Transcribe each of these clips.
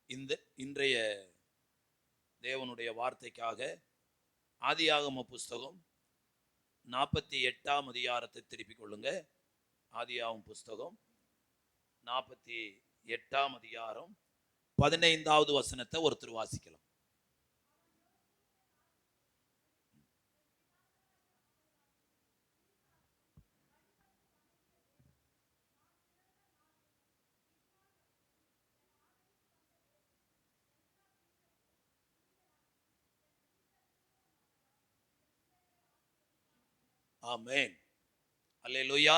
இந்த இன்றைய தேவனுடைய வார்த்தைக்காக ஆதியாகம புஸ்தகம் 48ஆம் அதிகாரத்தை திருப்பிக் கொள்ளுங்க. ஆதியாகம புஸ்தகம் 48ஆம் அதிகாரம் 15வது வசனத்தை ஒருத்தர் வாசிக்கலாம். ஆமென். அல்லேலூயா.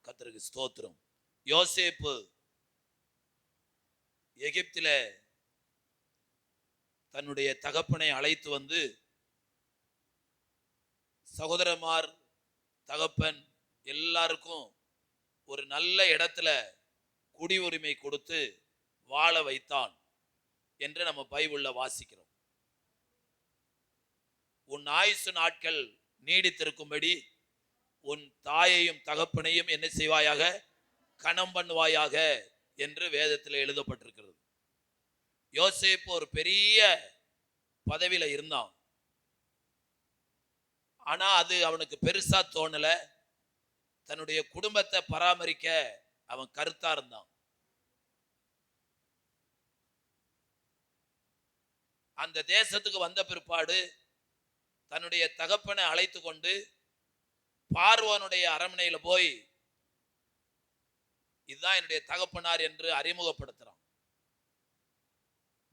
கர்த்தருக்கு ஸ்தோத்திரம். யோசேப்பு எகிப்தில தன்னுடைய தகப்பனை அழைத்து வந்து சகோதரமார் தகப்பன் எல்லாருக்கும் ஒரு நல்ல இடத்துல குடியுரிமை கொடுத்து வாழ வைத்தான் என்று நம்ம பைபிள்ல வாசிக்கிறோம். உன் ஆயுசு நாட்கள் நீடித்திருக்கும்படி உன் தாயையும் தகப்பனையும் என்ன செய்வாயாக, கனம் பண்ணுவாயாக என்று வேதத்தில் எழுதப்பட்டிருக்கிறது. யோசேப்பு ஒரு பெரிய பதவியில இருந்தான். ஆனா அது அவனுக்கு பெருசா தோணல. தன்னுடைய குடும்பத்தை பராமரிக்க அவன் கருத்தா இருந்தான். அந்த தேசத்துக்கு வந்த பிற்பாடு தன்னுடைய தகப்பனை அழைத்து கொண்டு பார்வோனுடைய அரண்மனையில போய் இதுதான் என்னுடைய தகப்பனார் என்று அறிமுகப்படுத்துறான்.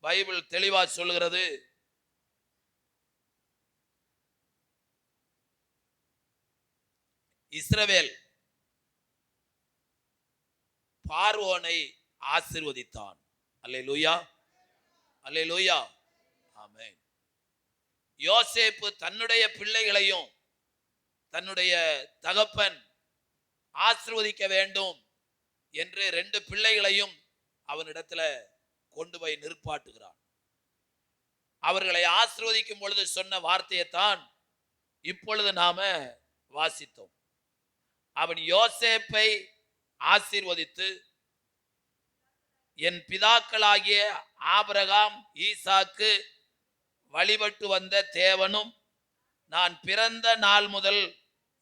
பைபிள் தெளிவா சொல்லுகிறது, இஸ்ரவேல் பார்வோனை ஆசீர்வதித்தான். அல்லேலூயா, அல்லேலூயா, ஆமென். யோசேப்பு தன்னுடைய பிள்ளைகளையும் தன்னுடைய தகப்பன் ஆசீர்வதிக்க வேண்டும் என்று 2 பிள்ளைகளையும் அவனிடத்துல கொண்டு போய் நிற்பாட்டுகிறான். அவர்களை ஆசீர்வதிக்கும் பொழுது சொன்ன வார்த்தையைத்தான் இப்பொழுது நாம வாசித்தோம். அவன் யோசேப்பை ஆசீர்வதித்து, என் பிதாக்களாகிய ஆபிரகாம் ஈசாக்கு வழிபட்டு வந்த தேவனும் நான் பிறந்த நாள் முதல்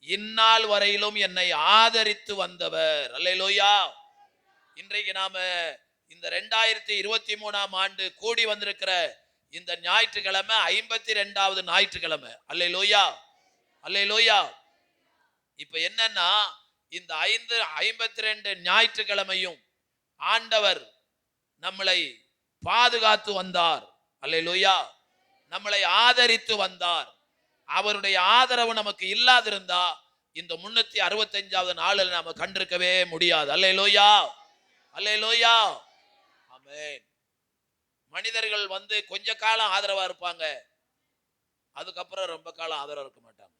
இந்நாள் வரையிலும் என்னை ஆதரித்து வந்தவர். அல்லேலூயா. இன்றைக்கு நாம இந்த 2023ஆம் ஆண்டு கூடி வந்திருக்கிற இந்த ஞாயிற்றுக்கிழமை 52வது ஞாயிற்றுக்கிழமை. அல்லேலூயா, அல்லேலூயா. இப்ப என்னன்னா, இந்த 52 ஞாயிற்றுக்கிழமையும் ஆண்டவர் நம்மளை பாதுகாத்து வந்தார். அல்லேலூயா. நம்மளை ஆதரித்து வந்தார். அவருடைய ஆதரவு நமக்கு இல்லாதிருந்தா இந்த 365வது நாளில் நாம கண்டிருக்கவே முடியாது. அல்லேலூயா, அல்லேலூயா, ஆமென். மனிதர்கள் வந்து கொஞ்ச காலம் ஆதரவா இருப்பாங்க, அதுக்கப்புறம் ரொம்ப காலம் ஆதரவா இருக்க மாட்டாங்க.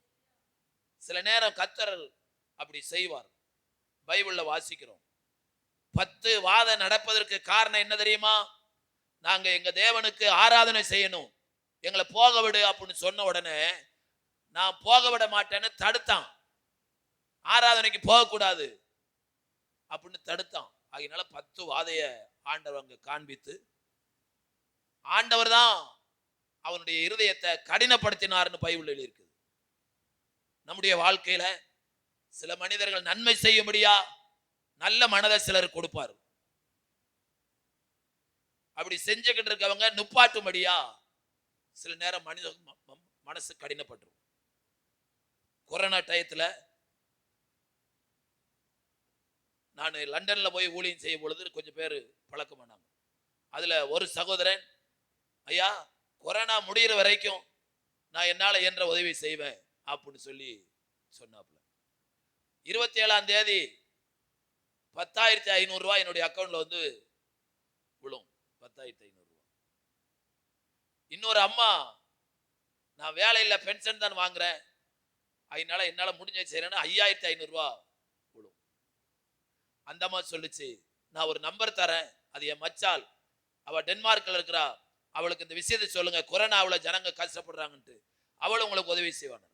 சில நேரம் கர்த்தர் அப்படி செய்வார். பைபிள்ல வாசிக்கிறோம். 10 வாதம் நடப்பதற்கு காரணம் என்ன தெரியுமா? நாங்க எங்க தேவனுக்கு ஆராதனை செய்யணும், எங்களை போக விடு அப்படின்னு சொன்ன உடனே நான் போக விட மாட்டேன்னு தடுத்தான். ஆராதனைக்கு போகக்கூடாது அப்படின்னு தடுத்தான். அதனால 10 வாதைய ஆண்டவர் அங்க காண்பித்து, ஆண்டவர் தான் அவனுடைய இருதயத்தை கடினப்படுத்தினார்னு பைபிள் எழுதியிருக்கு. நம்முடைய வாழ்க்கையில சில மனிதர்கள் நன்மை செய்யும்படியா நல்ல மனதை சிலர் கொடுப்பார். அப்படி செஞ்சுக்கிட்டு இருக்கவங்க நுப்பாட்டும்படியா சில நேரம் மனித மனசு கடினப்பட்டுரும். கொரோனா டயத்துல நான் லண்டன்ல போய் ஊழியம் செய்யும் பொழுது கொஞ்சம் பேர் பழக்கம் பண்ணாங்க. அதுல ஒரு சகோதரன், ஐயா கொரோனா முடிகிற வரைக்கும் நான் என்னால என்ற உதவி செய்வேன் அப்படின்னு சொல்லி சொன்னாப்புல. 27ஆம் தேதி 10,500 ரூபாய் என்னுடைய அக்கௌண்ட்ல வந்து விழும். 10,500 ரூபாய். இன்னொரு அம்மா, நான் வேலையில் பென்ஷன் தான் வாங்குறேன், அதனால என்னால முடிஞ்ச செய்யறேன்னு 5,500 ரூபாய் விழும். அந்த அம்மா சொல்லுச்சு, நான் ஒரு நம்பர் தரேன், அது என் மச்சால், அவ டென்மார்க்ல இருக்கிறா, அவளுக்கு இந்த விஷயத்தை சொல்லுங்க, கொரோனாவில் ஜனங்க கஷ்டப்படுறாங்கன்ட்டு, அவளும் உங்களுக்கு உதவி செய்வாங்க.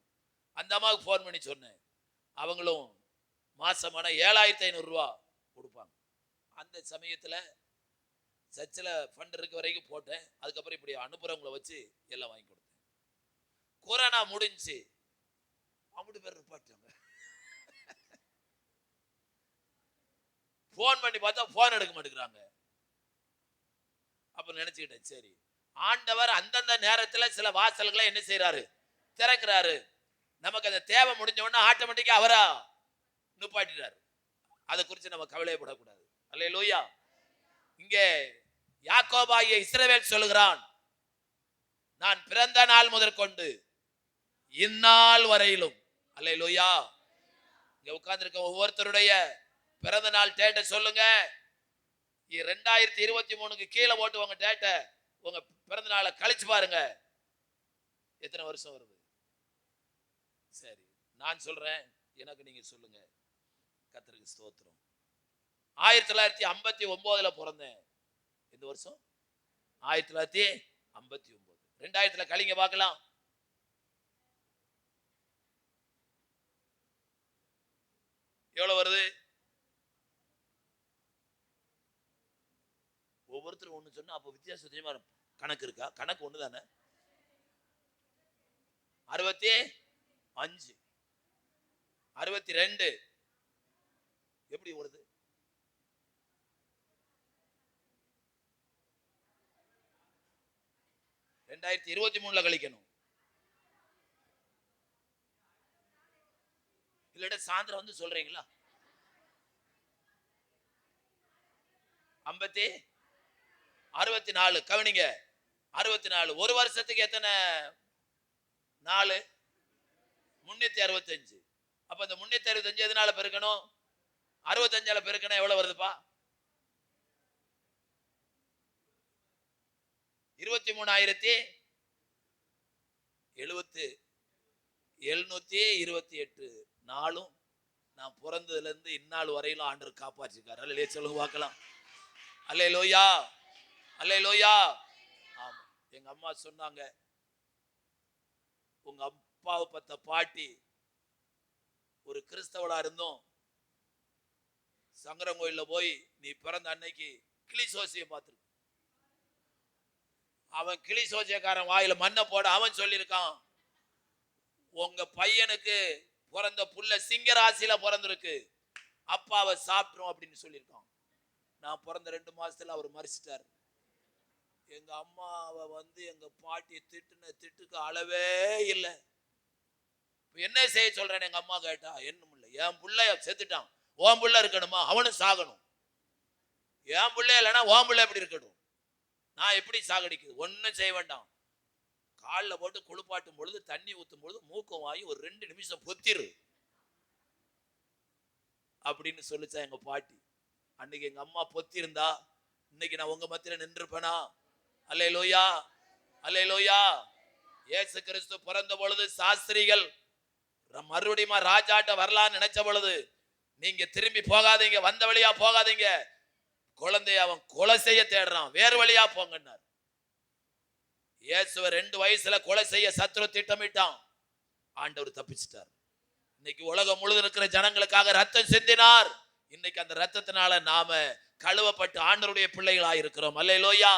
அந்த அம்மாவுக்கு ஃபோன் பண்ணி சொன்னேன். அவங்களும் மாசமான 7,500 ரூபாய் கொடுப்பாங்க. அந்த சமயத்துல சர்ச்சில் ஃபண்ட் இருக்க வரைக்கும் போட்டேன். அதுக்கப்புறம் இப்படி அனுப்புறவங்களை வச்சு எல்லாம் வாங்கி கொடுத்தேன். கொரோனா முடிஞ்சு அப்படி பேர் நிப்பாட்டாங்க. போன் பண்ணி பார்த்தா போன் எடுக்க மாட்டேங்கிறாங்க. அப்ப நினைச்சுக்கிட்டேன், சரி ஆண்டவர் அந்தந்த நேரத்துல சில வாசல்களை என்ன செய்யறாரு, திறக்கிறாரு. நமக்கு அந்த தேவை முடிஞ்ச உடனே ஆட்டோமேட்டிக்கா அவரா நிப்பாட்டிட்டாரு. அதை குறித்து நம்ம கவலைப்படக்கூடாது. அல்லேலூயா. இங்கே யாக்கோபாகிய இஸ்ரவேல் சொல்லுகிறான், நான் பிறந்த நாள் முதற்கொண்டு இந்நாள் வரையிலும். அல்லேலூயா. இங்க உட்கார்ந்து இருக்க ஒவ்வொருத்தருடைய பிறந்த நாள் டேட்டை சொல்லுங்க. 2023க்கு கீழே போட்டு உங்க டேட்டை, உங்க பிறந்த நாளை கழிச்சு பாருங்க, எத்தனை வருஷம் வருது. சரி, நான் சொல்றேன், எனக்கு நீங்க சொல்லுங்க. கர்த்தருக்கு ஸ்தோத்திரம். 1959 பிறந்தேன். இந்த வருஷம் 1959. 2000 கழிங்க பார்க்கலாம். எவ்வளவு வருது? ஒவ்வொருத்தரும் ஒண்ணு சொன்னா அப்ப வித்தியாசம் தெரியுமா? கணக்கு இருக்கா? கணக்கு ஒண்ணு தானே. 65, 62 எப்படி வருது? ரெண்டாயிரத்தி 23 கழிக்கணும். இல்ல சாயந்தரம் வந்து சொல்றீங்களா? 64. கவனிங்க, 64. ஒரு வருஷத்துக்கு எத்தனை நாலு? 365. அப்ப இந்த 365 எதனால பெருக்கணும்? 65 பெருக்கணும். எவ்வளவு வருதுப்பா? 23,728 நாளும் நான் பிறந்ததுல இருந்து இந்நாள் வரையிலும் ஆண்டவர் காப்பாற்றிருக்காரு. அல்லேலூயா சொல்லுங்க பார்க்கலாம். அல்லேலூயா, அல்லேலூயா. ஆமா, எங்க அம்மா சொன்னாங்க, உங்க அப்பாவை பத்த பாட்டி ஒரு கிறிஸ்தவளா இருந்தோம், சங்கரங்கோயில போய் நீ பிறந்த அன்னைக்கு கிளி சோசியை பார்த்துருக்கு. அவன் கிளி சோசியக்காரன் வாயில மண்ணை போட அவன் சொல்லியிருக்கான், உங்க பையனுக்கு பிறந்த புள்ள சிங்கராசியில பிறந்திருக்கு, அப்பாவை சாப்பிட்டுரும் அப்படின்னு சொல்லியிருக்கான். நான் பிறந்த 2 மாசத்துல அவர் மறிச்சிட்டார். எங்க அம்மாவை வந்து எங்க பாட்டி திட்டுன திட்டுக்கு அளவே இல்லை. என்ன செய்ய சொல்றேன்? எங்க அம்மா கேட்டா, என்ன இல்லை, என் பிள்ளைய செத்துட்டான், ஓன் பிள்ளை இருக்கணுமா? அவனும் சாகணும். என் பிள்ளை இல்லைன்னா ஓன் பிள்ளை எப்படி இருக்கட்டும்? நான் எப்படி சாகடிக்குது? ஒன்னும் செய்ய வேண்டாம். காலில் போட்டு குளிப்பாட்டும் பொழுது, தண்ணி ஊத்தும் பொழுது மூக்கம் வாங்கி ஒரு 2 நிமிஷம் பொத்திரு அப்படின்னு சொல்லிச்சா எங்க பாட்டி. அன்னைக்கு எங்க அம்மா பொத்தி இருந்தா இன்னைக்கு நான் உங்க மத்தியில நின்றுப்பேனா? அல்லேலூயா, அல்லேலூயா. இயேசு கிறிஸ்து பிறந்த பொழுது சாஸ்திரிகள் மறுபடியும் ராஜாட்ட வரலான்னு நினைச்ச பொழுது, நீங்க திரும்பி போகாதீங்க, வந்த வழியா போகாதீங்க, குழந்தைய அவன் கொலை செய்ய தேடுறான், வேறு வழியா போங்கன்னார். இயேசுவை 2 வயசுல கொலை செய்ய சத்துரு திட்டமிட்டான். ஆண்டவர் தப்பிச்சிட்டார். இன்னைக்கு உலகம் முழுவதும் இருக்கிற ஜனங்களுக்காக ரத்தம் சிந்தினார். இன்னைக்கு அந்த ரத்தத்தினால நாம கழுவப்பட்டு ஆண்டவருடைய பிள்ளைகளா இருக்கிறோம். அல்லேலூயா.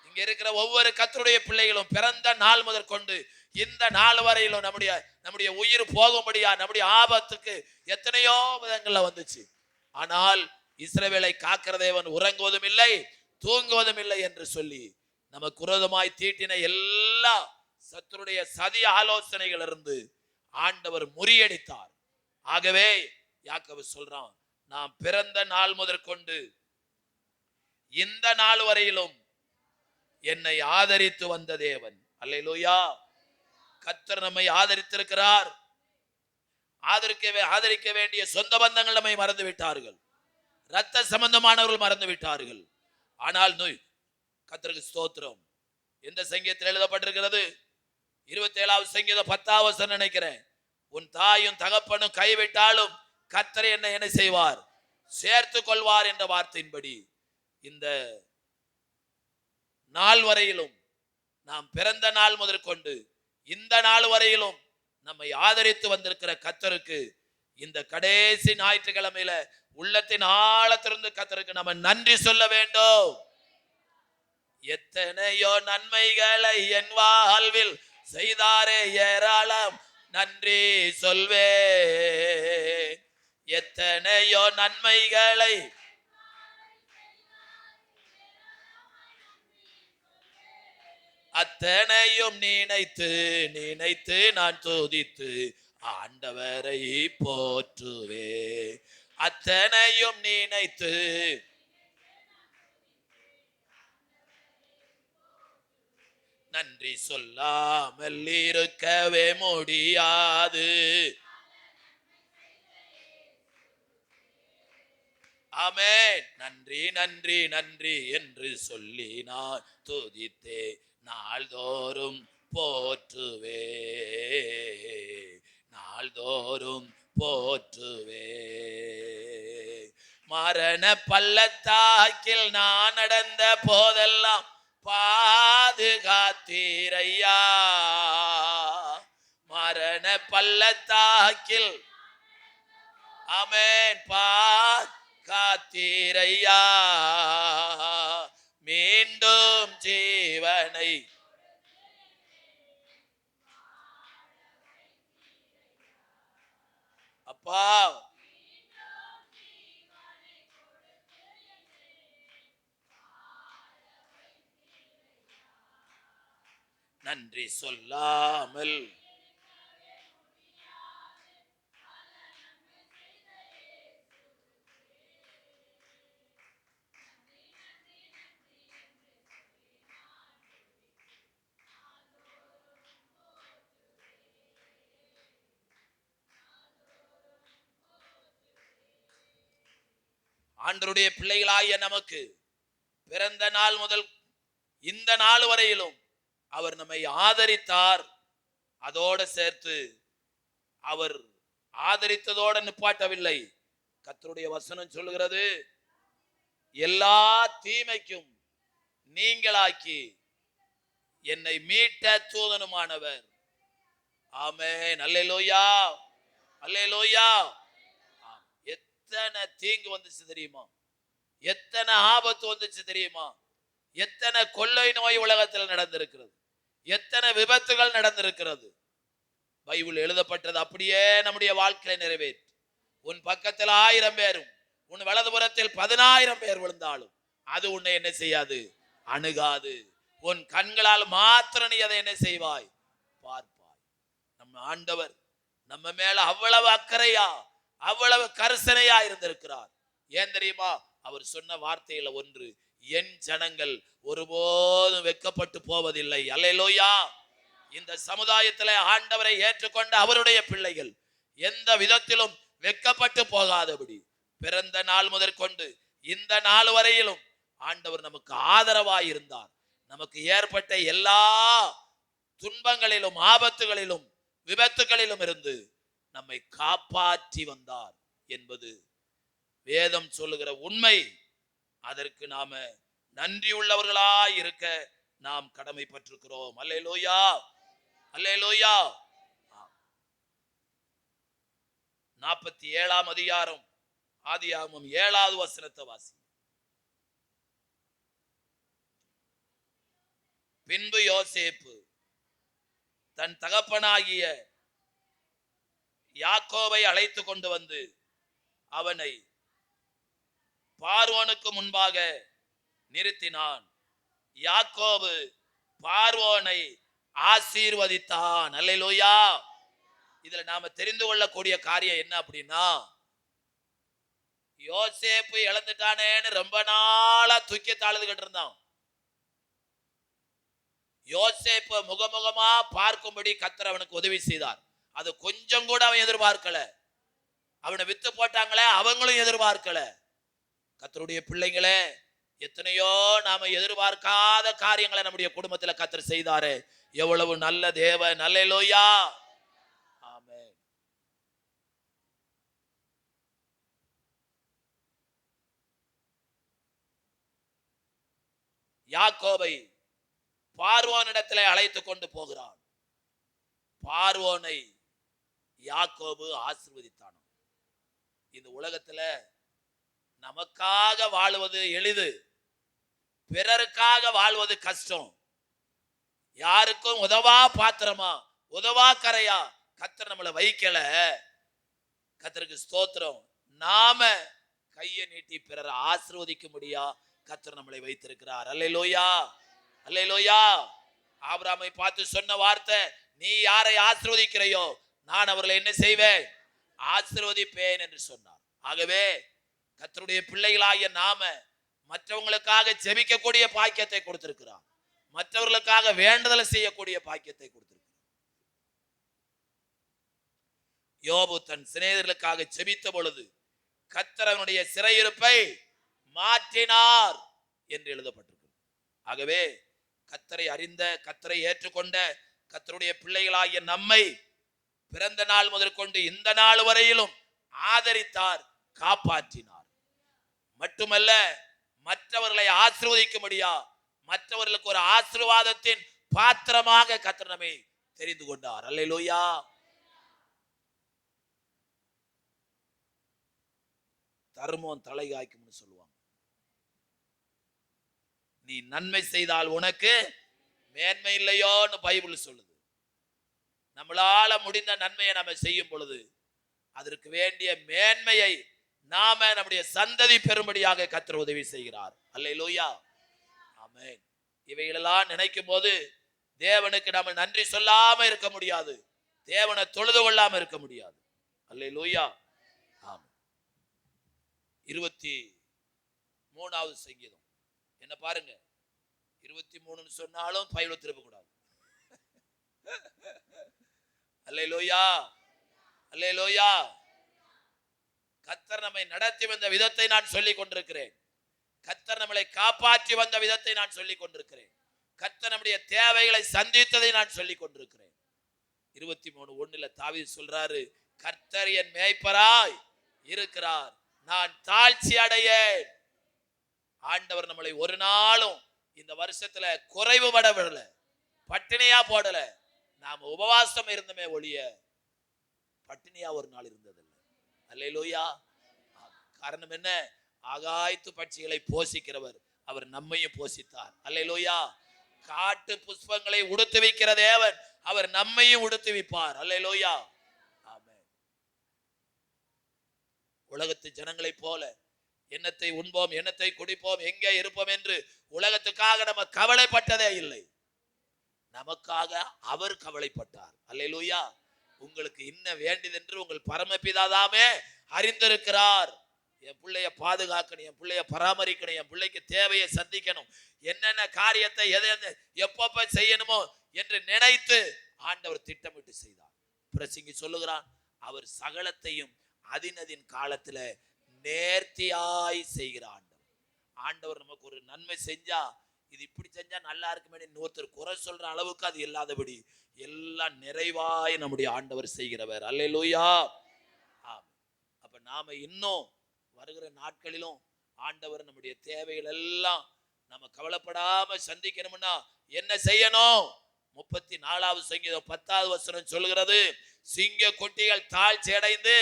இங்க இருக்கிற ஒவ்வொரு கர்த்தருடைய பிள்ளைகளும் பிறந்த நாள் முதற்கொண்டு இந்த நாள் வரையிலும் நம்முடைய உயிர் போகும்படியா நம்முடைய ஆபத்துக்கு எத்தனையோ விதங்கள்ல வந்துச்சு. ஆனால் இஸ்ரவேலை காக்கிற தேவன் உறங்குவதும் இல்லை தூங்குவதும் இல்லை என்று சொல்லி நமக்கு விரோதமாய் தீட்டின எல்லா சத்துருடைய சதி ஆலோசனைகள் இருந்து ஆண்டவர் முறியடித்தார். ஆகவே யாக்கோபு சொல்றான், நாம் பிறந்த நாள் முதற்கொண்டு இந்த நாள் வரையிலும் என்னை ஆதரித்து வந்த தேவன். அல்லேலூயா. கர்த்தர் நம்மை ஆதரித்திருக்கிறார். ஆதரிக்க வேண்டிய சொந்த பந்தங்கள் நம்மை மறந்து விட்டார்கள், ரத்த சம்பந்தமானவர்கள் மறந்து விட்டார்கள். ஆனால் கர்த்தருக்கு ஸ்தோத்திரம். எந்த சங்கீதத்தில் எழுதப்பட்டிருக்கிறது? 27வது சங்கீதம் 10வது வசனம் நினைக்கிறேன். உன் தாயும் தகப்பனும் கைவிட்டாலும் கர்த்தர் என்ன செய்வார்? சேர்த்து கொள்வார் என்ற வார்த்தையின்படி இந்த நாள் வரையிலும், நாம் பிறந்த நாள் முதற்கொண்டு இந்த நாள் வரையிலும் நம்மை ஆதரித்து வந்திருக்கிற கர்த்தருக்கு இந்த கடைசி ஞாயிற்றுக்கிழமையில உள்ளத்தின் ஆழத்திலிருந்து கர்த்தருக்கு நம்ம நன்றி சொல்ல வேண்டும். எத்தனையோ நன்மைகளை என் வாழ்வில் செய்தாரே ஏராளம் நன்றி சொல்வே. எத்தனையோ நன்மைகளை அத்தனையும் நினைத்து நினைத்து நான் துதித்து ஆண்டவரை போற்றுவே. அத்தனையும் நினைத்து நன்றி சொல்லாமல் இருக்கவே முடியாது. ஆமென். நன்றி நன்றி நன்றி என்று சொல்லி நான் துதித்தே நாள்தோறும் போற்றுவே. நாள்தோறும் போற்றுவே. மரண பள்ளத்தாக்கில் நான் நடந்த போதெல்லாம் பாதுகாத்தீரையா. மரண பள்ளத்தாக்கில் ஆமென் காத்தீரையா. மீண்டும் ஜீவனை அப்பா நன்றி சொல்லாமல் ஆண்டவருடைய பிள்ளைகளாகிய நமக்கு பிறந்த நாள் முதல் இந்த நாள் வரையிலும் அவர் நம்மை ஆதரித்தார். அதோடு சேர்த்து அவர் ஆதரித்ததோடு நிப்பாட்டவில்லை. கர்த்தருடைய வசனம் சொல்லுகிறது, எல்லா தீமைக்கும் நீங்களாக்கி என்னை மீட்ட தூதனுமானவர். ஆமென். அல்லேலூயா அல்லேலூயா. எத்தனை தீங்கு வந்துச்சு தெரியுமா? எத்தனை ஆபத்து வந்துச்சு தெரியுமா? எத்தனை கொள்ளை நோய் உலகத்தில் நடந்திருக்கிறது, எத்தனை விபத்துகள் நடந்திருக்கிறது. பைபிள் எழுதப்பட்டது அப்படியே நம்முடைய வாழ்க்கையை நிறைவேற்று. உன் பக்கத்தில் 1000 பேரும் உன் வலதுபுறத்தில் 10,000 பேர் விழுந்தாலும் அது உன்னை என்ன செய்யாது, அணுகாது. உன் கண்களால் மாத்திரம் நீ அதை என்ன செய்வாய், பார்ப்பாய். நம்ம ஆண்டவர் நம்ம மேல அவ்வளவு அக்கறையா அவ்வளவு கரிசனையா இருந்திருக்கிறார். ஏன் தெரியுமா? அவர் சொன்ன வார்த்தையில ஒன்று, என் ஜனங்கள் ஒருபோதும் வெட்கப்பட்டு போவதில்லை. அல்லேலூயா. இந்த சமுதாயத்திலே ஆண்டவரை ஏற்றுக்கொண்ட அவருடைய பிள்ளைகள் எந்த விதத்திலும் வெட்கப்பட்டு போகாதபடி பிறந்த நாள் முதற்கொண்டு இந்த நாள் வரையிலும் ஆண்டவர் நமக்கு ஆதரவாய் இருந்தார். நமக்கு ஏற்பட்ட எல்லா துன்பங்களிலும் ஆபத்துகளிலும் விபத்துகளிலும் இருந்து நம்மை காப்பாற்றி வந்தார் என்பது வேதம் சொல்லுகிற உண்மை. அதற்கு நாம நன்றி உள்ளவர்களாய் இருக்க நாம் கடமைப்பட்டிருக்கிறோம். அல்லேலூயா அல்லேலூயா. 47ஆம் அதிகாரம் ஆதியாகமம் 7வது வசனத்தை வாசி. பின்பு யோசேப்பு தன் தகப்பனாகிய யாக்கோபை அழைத்து கொண்டு வந்து அவனை பார்வோனுக்கு முன்பாக நிறுத்தினான். யாக்கோபு பார்வோனை ஆசீர்வதித்தான். அல்லேலூயா. இதுல நாம தெரிந்து கொள்ளக்கூடிய காரியம் என்ன அப்படின்னா, யோசேப்பு இழந்துட்டானேன்னு ரொம்ப நாளா தூக்கி தாழ்ந்துகிட்டு இருந்தான். யோசேப்பு முகமுகமா பார்க்கும்படி கர்த்தர் அவனுக்கு உதவி செய்தார். அது கொஞ்சம் கூட அவன் எதிர்பார்க்கல. அவனை வித்து போட்டாங்களே, அவங்களும் எதிர்பார்க்கல. கர்த்தருடைய பிள்ளைங்களே, எத்தனையோ நாம எதிர்பார்க்காத காரியங்களை நம்முடைய குடும்பத்துல கர்த்தர் செய்தாரு. எவ்வளவு நல்ல தேவன். அல்லேலூயா. ஆமென். யாக்கோபை பார்வோனிடத்திலே அழைத்து கொண்டு போகிறான். பார்வோனை யாக்கோபு ஆசீர்வதித்தான். இந்த உலகத்துல நமக்காக வாழுவது எளிது, பிறருக்காக வாழ்வது கஷ்டம். யாருக்கும் உதவா பாத்திரமா, உதவா கரையா கர்த்தர் நம்மளை வைக்கல. கர்த்தருக்கு ஸ்தோத்திரம். நாம கையை நீட்டி பிறரை ஆசீர்வதிக்க முடியா கர்த்தர் நம்மளை வைத்திருக்கிறார். அல்லேலூயா, அல்லேலூயா. ஆபிரகாமை பார்த்து சொன்ன வார்த்தை, நீ யாரை ஆசீர்வதிக்கிறையோ நான் அவர்களை என்ன செய்வேன், ஆசீர்வதிப்பேன் என்று சொன்னார். ஆகவே கர்த்தருடைய பிள்ளைகளாகிய நாம மற்றவங்களுக்காக ஜெபிக்கக்கூடிய பாக்கியத்தை கொடுத்திருக்கிறார். மற்றவர்களுக்காக வேண்டுதலை செய்யக்கூடிய பாக்கியத்தை கொடுத்திருக்கிறார். யோபு தன் சிநேகிதர்களுக்காக ஜெபித்த பொழுது கர்த்தர் அவனுடைய சிறையிருப்பை மாற்றினார் என்று எழுதப்பட்டிருக்கிறது. ஆகவே கர்த்தரை அறிந்த, கர்த்தரை ஏற்றுக்கொண்ட கர்த்தருடைய பிள்ளைகளாகிய நம்மை பிறந்த நாள் முதற்கொண்டு இந்த நாள் வரையிலும் ஆதரித்தார், காப்பாற்றினார். மட்டுமல்ல, மற்றவர்களை ஆசீர்வதிக்க முடியா, மற்றவர்களுக்கு ஒரு ஆசீர்வாதத்தின் பாத்திரமாக கர்த்தர் நம்மை தெரிந்து கொண்டார். அல்லேலூயா. தர்மம் தலை காய்க்கும்னு சொல்லுவாங்க. நீ நன்மை செய்தால் உனக்கு மேன்மை இல்லையோன்னு பைபிள் சொல்லுது. நம்மளால முடிந்த நன்மையை நம்ம செய்யும் பொழுது அதற்கு வேண்டிய மேன்மையை நாம நம்முடைய சந்ததி பெறும்படியாக கர்த்தர் உதவி செய்கிறார். அல்லேலூயா, ஆமென். இவைகளெல்லாம் நினைக்கும் போது தேவனுக்கு நம்ம நன்றி சொல்லாம இருக்க முடியாது, தேவனை தொழுது கொள்ளாம இருக்க முடியாது. அல்லேலூயா. ஆமென். 23வது சங்கீதம் என்ன பாருங்க. 23 சொன்னாலும் பைபிளை திருப்ப கூடாது. அல்லேலூயா, அல்லேலூயா. கர்த்தர் நம்மை நடத்தி வந்த விதத்தை நான் சொல்லிக் கொண்டிருக்கிறேன். கர்த்தர் நம்மளை காப்பாற்றி வந்த விதத்தை நான் சொல்லிக் கொண்டிருக்கிறேன். கர்த்தர் நம்முடைய தேவைகளை சந்தித்ததை நான் சொல்லிக் கொண்டிருக்கிறேன். 23:1 தாவீது சொல்றாரு, கர்த்தர் என் மேய்ப்பராய் இருக்கிறார், நான் தாழ்ச்சி அடையேன். ஆண்டவர் நம்மளை ஒரு நாளும் இந்த வருஷத்துல குறைவுபட விடல, பட்டினியா போடல. நாம உபவாசம் இருந்தமே ஒழிய பட்டினியா ஒரு நாள் இருந்ததில்லை. அல்லேலூயா. காரணம் என்ன? ஆகாயத்து பட்சிகளை போஷிக்கிறவர் அவர் நம்மையும் போஷித்தார். அல்லேலூயா. காட்டு புஷ்பங்களை உடுத்து வைக்கிற தேவன் அவர் நம்மையும் உடுத்து வைப்பார். அல்லேலூயா, ஆமென். உலகத்து ஜனங்களை போல எண்ணத்தை உண்போம், எண்ணத்தை குடிப்போம், எங்கே இருப்போம் என்று உலகத்துக்காக நம்ம கவலைப்பட்டதே இல்லை. நமக்காக அவர் கவலைப்பட்டார். அல்லேலூயா. உங்களுக்கு இன்ன வேண்டியது என்று உங்கள் பரமபிதாதாமே அறிந்திருக்கிறார். என் பிள்ளைய பாதுகாக்கணும், என் பிள்ளைய பராமரிக்கணும், என் பிள்ளைக்கு தேவையை சந்திக்கணும், என்னென்ன காரியத்தை எதை எப்பப்ப செய்யணுமோ என்று நினைத்து ஆண்டவர் திட்டமிட்டு செய்தார். பிரசங்கி சொல்லுகிறான், அவர் சகலத்தையும் அதினதின் காலத்துல நேர்த்தியாய் செய்கிற ஆண்டவர். ஆண்டவர் நமக்கு ஒரு நன்மை செஞ்சா, இது இப்படி செஞ்சா நல்லா இருக்குமே ஒருத்தர் குறை சொல்ற அளவுக்கு அது இல்லாதபடி எல்லாம் நிறைவாய் நம்முடைய ஆண்டவர் செய்கிறவர். அல்லேலூயா. அப்ப நாம இன்னும் வருகிற நாட்களிலும் ஆண்டவர் நம்முடைய தேவைகள் எல்லாம் நம்ம கவலைப்படாம சந்திக்கணும்னா என்ன செய்யணும்? 34வது சங்கீதம் 10வது வசனம் சொல்கிறது, சிங்க குட்டிகள் தாழ்ச்சி அடைந்து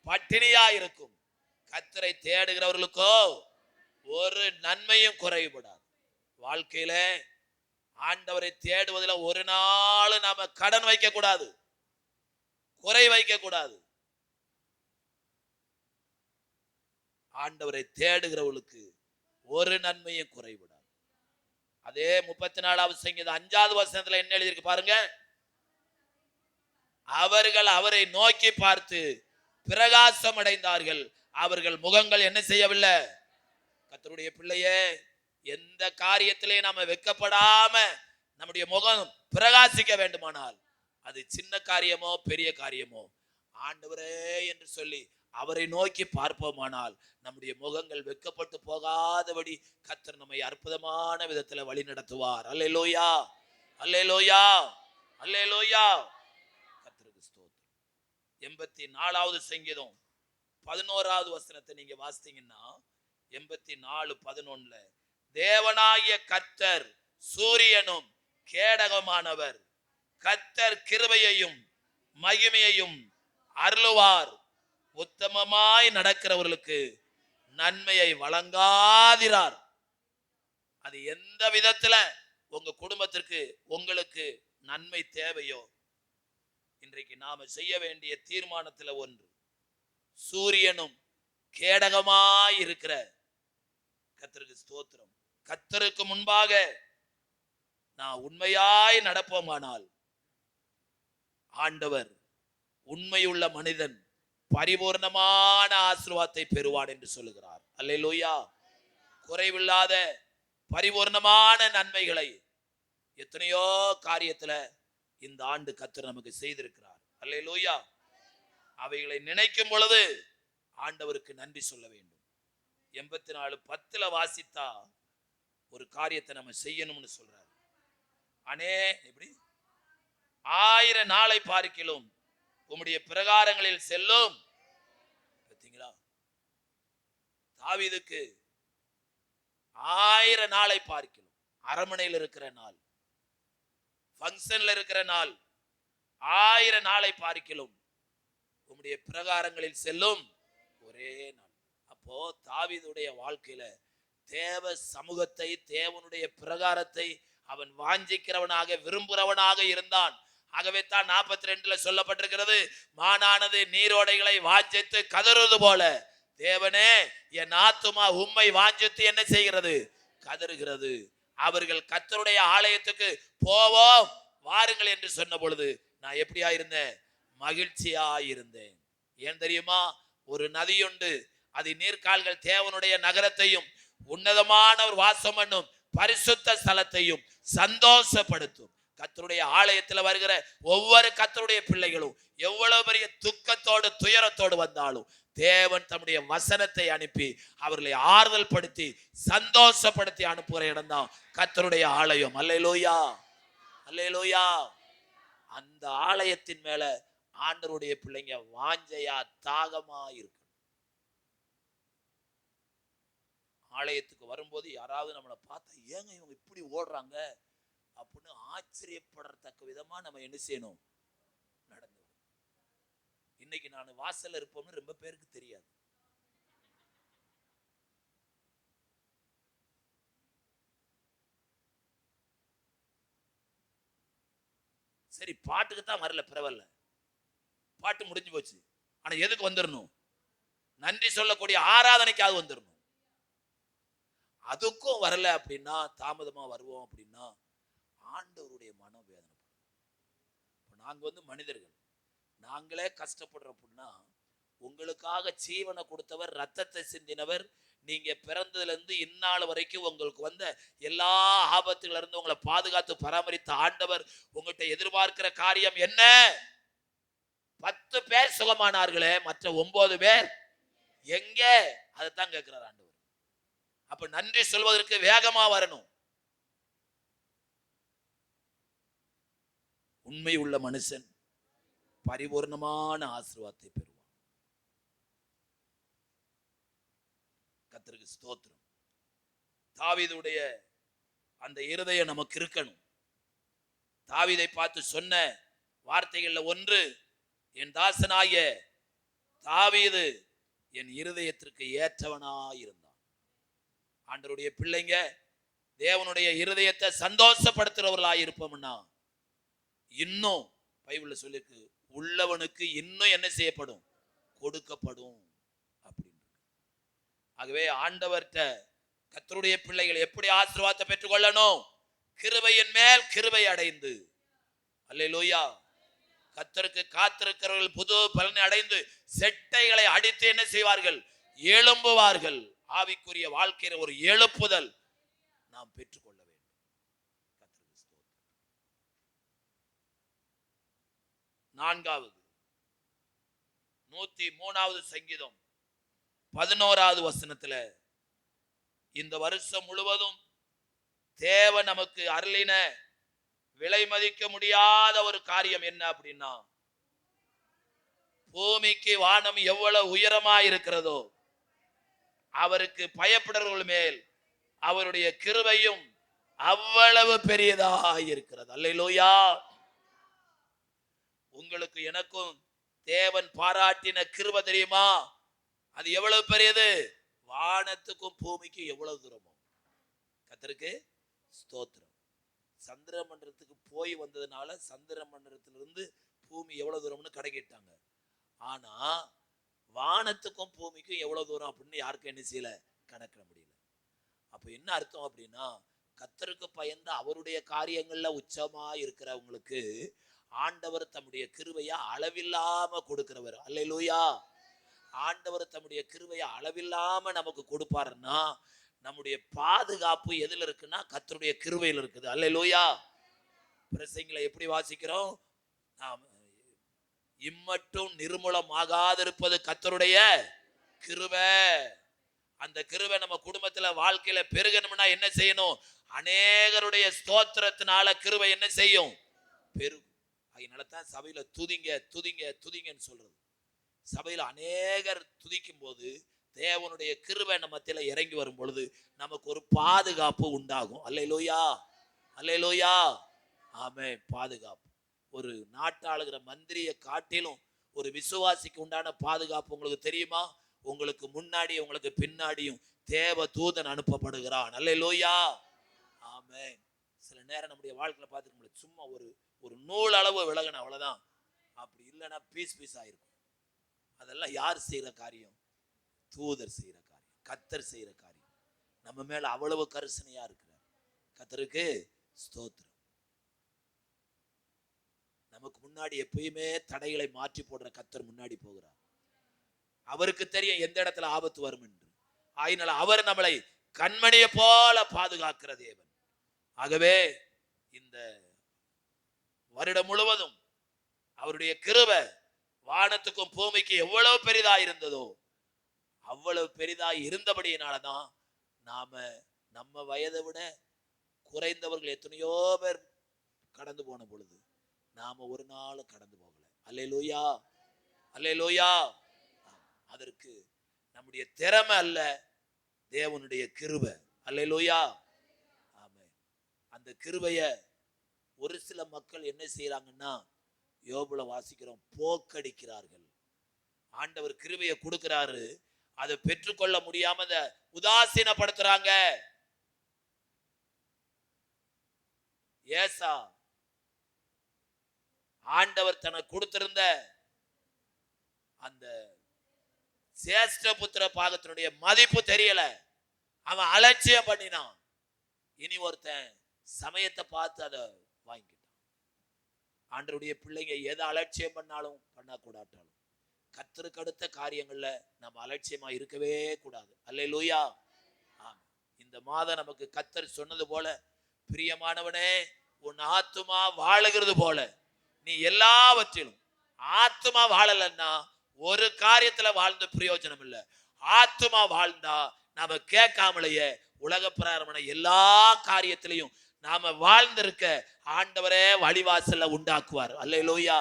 பட்டினியா இருக்கும், கர்த்தரை தேடுகிறவர்களுக்கோ ஒரு நன்மையும் குறைபடாது. வாழ்க்கையில ஆண்டவரை தேடுவதில் ஒரு நாள் நாம கடன் வைக்க கூடாது, குறை வைக்க கூடாது. ஆண்டவரை தேடுகிறவர்களுக்கு ஒரு நன்மையும் குறைவிடாது. அதே 34வது சங்கீதம் 5வது வசனத்துல என்ன எழுதியிருக்கு பாருங்க, அவர்கள் அவரை நோக்கி பார்த்து பிரகாசம் அடைந்தார்கள், அவர்கள் முகங்கள் என்ன செய்யவில்லை. கர்த்தருடைய பிள்ளையே, எந்த காரியத்திலே நாம வெட்கப்படாம நம்முடைய முகம் பிரகாசிக்க வேண்டுமானால் அது சின்ன காரியமோ பெரிய காரியமோ ஆண்டவரே என்று சொல்லி அவரை நோக்கி பார்ப்போமானால் நம்முடைய முகங்கள் வெட்கப்பட்டு போகாதபடி கர்த்தர் நம்மை அற்புதமான விதத்துல வழி நடத்துவார். அல்லேலூயா, அல்லேலூயா, அல்லேலூயா. கர்த்தருக்கு ஸ்தோத்திரம். 84வது சங்கீதம் 11வது வசனத்தை நீங்க வாசித்தீங்கன்னா 84:11 தேவனாகிய கர்த்தர் சூரியனும் கேடகமானவர், கர்த்தர் கிருபையையும் மகிமையையும் அருளுவார், உத்தமமாய் நடக்கிறவர்களுக்கு நன்மையை வழங்காதிரார். அது எந்த விதத்துல உங்க குடும்பத்திற்கு உங்களுக்கு நன்மை தேவையோ, இன்றைக்கு நாம செய்ய வேண்டிய தீர்மானத்துல ஒன்று, சூரியனும் கேடகமாய் இருக்கிற கர்த்தருக்கு ஸ்தோத்திரம், கர்த்தருக்கு முன்பாக நான் உண்மையாய் நடப்போமானால் ஆண்டவர் உண்மையுள்ள மனிதன் பரிபூர்ணமான ஆசீர்வாதத்தை பெறுவான் என்று சொல்லுகிறார். அல்லேலூயா. குறைவில்லாத பரிபூர்ணமான நன்மைகளை எத்தனையோ காரியத்துல இந்த ஆண்டு கர்த்தர் நமக்கு செய்திருக்கிறார். அல்லேலூயா. அவைகளை நினைக்கும் பொழுது ஆண்டவருக்கு நன்றி சொல்ல வேண்டும். 84:10 வாசித்தா ஒரு காரியத்தை நம்ம செய்யணும்னு சொல்றாரு. எப்படி 1000 நாளை பார்க்கிலும் உம்முடைய பிரகாரங்களில் செல்லும். பார்த்தீங்களா, தாவீதுக்கு 1000 நாளை பார்க்கிலும், அரண்மனையில் இருக்கிற நாள், ஃபங்க்ஷன்ல இருக்கிற நாள், 1000 நாளை பார்க்கிலும் உம்முடைய பிரகாரங்களில் செல்லும் ஒரே நாள். அப்போ தாவீதுடைய வாழ்க்கையில தேவ சமூகத்தை, தேவனுடைய பிரகாரத்தை அவன் வாஞ்சிக்கிறவனாக, விரும்புகிறவனாக இருந்தான். ஆகவே தான் 42 சொல்லப்பட்டிருக்கிறது, மானானது நீரோடைகளை வாஞ்சித்து கதறுவது போல தேவனே என் ஆத்துமா உம்மை வாஞ்சித்து என்ன செய்கிறது? கதறுகிறது. அவர்கள் கர்த்தருடைய ஆலயத்துக்கு போவோம் வாருங்கள் என்று சொன்ன பொழுது நான் எப்படியா இருந்தேன்? மகிழ்ச்சியா இருந்தேன். ஏன் தெரியுமா? ஒரு நதியுண்டு, அது நீர்கால்கள் தேவனுடைய நகரத்தையும் உன்னதமான ஒரு வாசம் பண்ணும் பரிசுத்த ஸ்தலத்தையும் சந்தோஷப்படுத்தும். கர்த்தருடைய ஆலயத்தில் வருகிற ஒவ்வொரு கர்த்தருடைய பிள்ளைகளும் எவ்வளவு பெரிய துக்கத்தோடு துயரத்தோடு வந்தாலும் தேவன் தம்முடைய வசனத்தை அனுப்பி அவர்களை ஆறுதல் படுத்தி சந்தோஷப்படுத்தி அனுப்புகிற இடம் தான் கர்த்தருடைய ஆலயம். அல்லேலூயா, அல்லேலூயா. அந்த ஆலயத்தின் மேல ஆண்டவருடைய பிள்ளைங்க வாஞ்சையா தாகமா இருக்கு. ஆலயத்துக்கு வரும்போது யாராவது நம்மளை பார்த்தா ஏங்க இவங்க இப்படி ஓடுறாங்க அப்படின்னு ஆச்சரியப்படத்தக்க விதமா நம்ம என்ன செய்யணும்? நடந்து. இன்னைக்கு நான் வாசல்ல இருப்போம்னு ரொம்ப பேருக்கு தெரியாது. சரி, பாட்டுக்கு தான் வரல, பரவாயில்ல, பாட்டு முடிஞ்சு போச்சு. ஆனா எதுக்கு வந்துடணும்? நன்றி சொல்லக்கூடிய ஆராதனைக்காக வந்துடணும். அதுக்கும் வரல அப்படின்னா, தாமதமா வருவோம் அப்படின்னா ஆண்டவருடைய மனம் வேதனைப்படும். நாங்க மனிதர்கள், நாங்களே கஷ்டப்படுற அப்படின்னா உங்களுக்காக ஜீவனை கொடுத்தவர், ரத்தத்தை சிந்தினவர், நீங்க பிறந்ததுல இருந்து இந்நாள் வரைக்கும் உங்களுக்கு வந்த எல்லா ஆபத்துல இருந்து உங்களை பாதுகாத்து பராமரித்த ஆண்டவர் உங்கள்கிட்ட எதிர்பார்க்கிற காரியம் என்ன? 10 பேர் சுகமானார்களே, மற்ற 9 பேர் எங்க? அதைத்தான் கேட்கிறார் ஆண்டவர். அப்ப நன்றி சொல்வதற்கு வேகமா வரணும். உண்மை உள்ள மனுஷன் பரிபூர்ணமான ஆசீர்வாதத்தை பெறுவான். கர்த்தருக்கு ஸ்தோத்திரம். தாவீதுடைய அந்த இருதயம் நமக்கு இருக்கணும். தாவீதை பார்த்து சொன்ன வார்த்தைகள்ல ஒன்று, என் தாசனாகிய தாவீது என் இருதயத்திற்கு ஏற்றவனாயிருந்தான். ஆண்டவருடைய பிள்ளைங்க தேவனுடைய இருதயத்தை சந்தோஷப்படுத்துறவர்களாக இருப்போம்னா இன்னும் பைபிள்ல சொல்லிருக்கு, உள்ளவனுக்கு இன்னும் என்ன செய்யப்படும்? கொடுக்கப்படும் அப்படின்னு. ஆகவே ஆண்டவர்கிட்ட கர்த்தருடைய பிள்ளைகள் எப்படி ஆசீர்வாதத்தை பெற்றுக்கொள்ளணும்? கிருபையின் மேல் கிருபை அடைந்து, அல்லேலூயா, கர்த்தருக்கு காத்திருக்கிறவர்கள் புது பலனை அடைந்து செட்டைகளை அடித்து என்ன செய்வார்கள்? எழும்புவார்கள். ஆவிக்குரிய வாழ்க்கையில ஒரு எழுப்புதல் நாம் பெற்றுக்கொள்ள வேண்டும். நான்காவது 103வது சங்கீதம் 11வது வசனத்துல இந்த வருஷம் முழுவதும் தேவன் நமக்கு அருளின விலை மதிக்க முடியாத ஒரு காரியம் என்ன அப்படின்னா, பூமிக்கு வானம் எவ்வளவு உயரமா இருக்கிறதோ அவருக்கு பயப்படுறவர்கள் மேல் அவருடைய கிருபையும் அவ்வளவு பெரியதாக இருக்கிறது. அல்லேலூயா. உங்களுக்கு எனக்கும் தேவன் பாராட்டின கிருபை தெரியுமா? அது எவ்வளவு பெரியது? வானத்துக்கும் பூமிக்கும் எவ்வளவு தூரமோ. கர்த்தருக்கு ஸ்தோத்திரம். சந்திர மண்டலத்துக்கு போய் வந்ததுனால சந்திர மண்டலத்திலிருந்து பூமி எவ்வளவு தூரம்னு கணக்கிட்டாங்க. ஆனா வானத்துக்கும் பூமிக்கும் எவ்வளவு தூரம் அப்படின்னு யாருக்கும் என்ன செய்யல, கணக்கிட முடியல. அப்ப என்ன அர்த்தம் அப்படின்னா, கர்த்தருக்கு பயந்து அவருடைய காரியங்கள்ல உச்சமா இருக்கிறவங்களுக்கு ஆண்டவர் தம்முடைய கிருபையை அளவில்லாம கொடுக்கிறவர். அல்லேலூயா. ஆண்டவர் தம்முடைய கிருபையை அளவில்லாம நமக்கு கொடுப்பாருன்னா, நம்முடைய பாதுகாப்பு எதுல இருக்குன்னா கர்த்தருடைய கிருபையில் இருக்குது. அல்லேலூயா. பிரசங்கில எப்படி வாசிக்கிறோம், நாம் இம்மட்டும் நிர்மூலமாகாதிருப்பது கர்த்தருடைய கிருபை. அந்த கிருபை நம்ம குடும்பத்துல வாழ்க்கையில பெருகணும்னா என்ன செய்யணும், அநேகருடைய ஸ்தோத்திரத்தினால கிருபை என்ன செய்யும், பெருகும். அதனால தான் சபையில துதிங்க துதிங்க துதிங்கன்னு சொல்றது. சபையில அநேகர் துதிக்கும் போது தேவனுடைய கிருபை நம்ம மத்தியில இறங்கி வரும் பொழுது நமக்கு ஒரு பாதுகாப்பு உண்டாகும். அல்லேலூயா, அல்லேலூயா, ஆமென். பாதுகாப்பு ஒரு நாட்டாளுகிற மந்திரியை காட்டிலும் ஒரு விசுவாசிக்கு உண்டான பாதுகாப்பு உங்களுக்கு தெரியுமா? உங்களுக்கு முன்னாடி உங்களுக்கு பின்னாடியும் தேவ தூதன் அனுப்பப்படுகிறான். அல்லேலூயா, ஆமென். சில நேரம் நம்முடைய வாழ்க்கையில பார்த்துக்க முடியாது, சும்மா ஒரு நூல் அளவு விலகணும், அவ்வளவுதான். அப்படி இல்லைன்னா பீஸ் பீஸ் ஆயிருக்கும். அதெல்லாம் யார் செய்யற காரியம்? தூதர் செய்யற காரியம், கர்த்தர் செய்யற காரியம். நம்ம மேல அவ்வளவு கரிசனையா இருக்கிறார். கர்த்தருக்கு ஸ்தோத்திரம். நமக்கு முன்னாடி எப்பயுமே தடைகளை மாற்றி போடுற கர்த்தர் முன்னாடி போகிறார். அவருக்கு தெரியும் எந்த இடத்துல ஆபத்து வரும் என்று. ஆயினால அவர் நம்மளை கண்மணியை போல பாதுகாக்கிற தேவன். ஆகவே இந்த வருடம் முழுவதும் அவருடைய கிருபை வானத்துக்கும் பூமிக்கு எவ்வளவு பெரிதா இருந்ததோ அவ்வளவு பெரிதா இருந்தபடியினாலதான் நாம நம்ம வயதை விட குறைந்தவர்கள் எத்தனையோ பேர் கடந்து போன பொழுது நாம ஒரு நாளும் கடந்து போகல. அல்லேலூயா, அல்லேலூயா. அதற்கு நம்முடைய திறமை அல்ல, தேவனுடைய கிருபை. அல்லேலூயா, ஆமென். அந்த கிருபைய ஒரு சில மக்கள் என்ன செய்யறாங்கன்னா, யோபுல வாசிக்கிறோம், போக்கடிக்கிறார்கள். ஆண்டவர் கிருபையை கொடுக்கிறாரு, அதை பெற்றுக்கொள்ள முடியாம அதை உதாசீனப்படுத்துறாங்க. ஏசா ஆண்டவர் தனக்கு கொடுத்திருந்த அந்த சேஷ்ட புத்திர பாகத்தினுடைய மதிப்பு தெரியல, அவன் அலட்சியம் பண்ணினான். இனி ஒருத்தன் சமயத்தை பார்த்து அதை வாங்கிட்டான். ஆண்டவருடைய பிள்ளைங்க எதை அலட்சியம் பண்ணாலும் பண்ணக்கூடாட்டாலும் கர்த்தருக்கு அடுத்த காரியங்கள்ல நம்ம அலட்சியமா இருக்கவே கூடாது. அல்லேலூயா. இந்த மாதம் நமக்கு கர்த்தர் சொன்னது போல, பிரியமானவனே உன் ஆத்துமா வாழுகிறது போல நீ எல்லாவற்றிலும் ஆத்துமா வாழலன்னா ஒரு காரியத்துல வாழ்ந்த பிரயோஜனம் இல்லை. ஆத்துமா வாழ்ந்தா நாம கேட்காமலேயே உலக பிரகாரமான எல்லா காரியத்திலையும் நாம வாழ்ந்திருக்க ஆண்டவரே வழிவாசல்ல உண்டாக்குவார். அல்லேலூயா,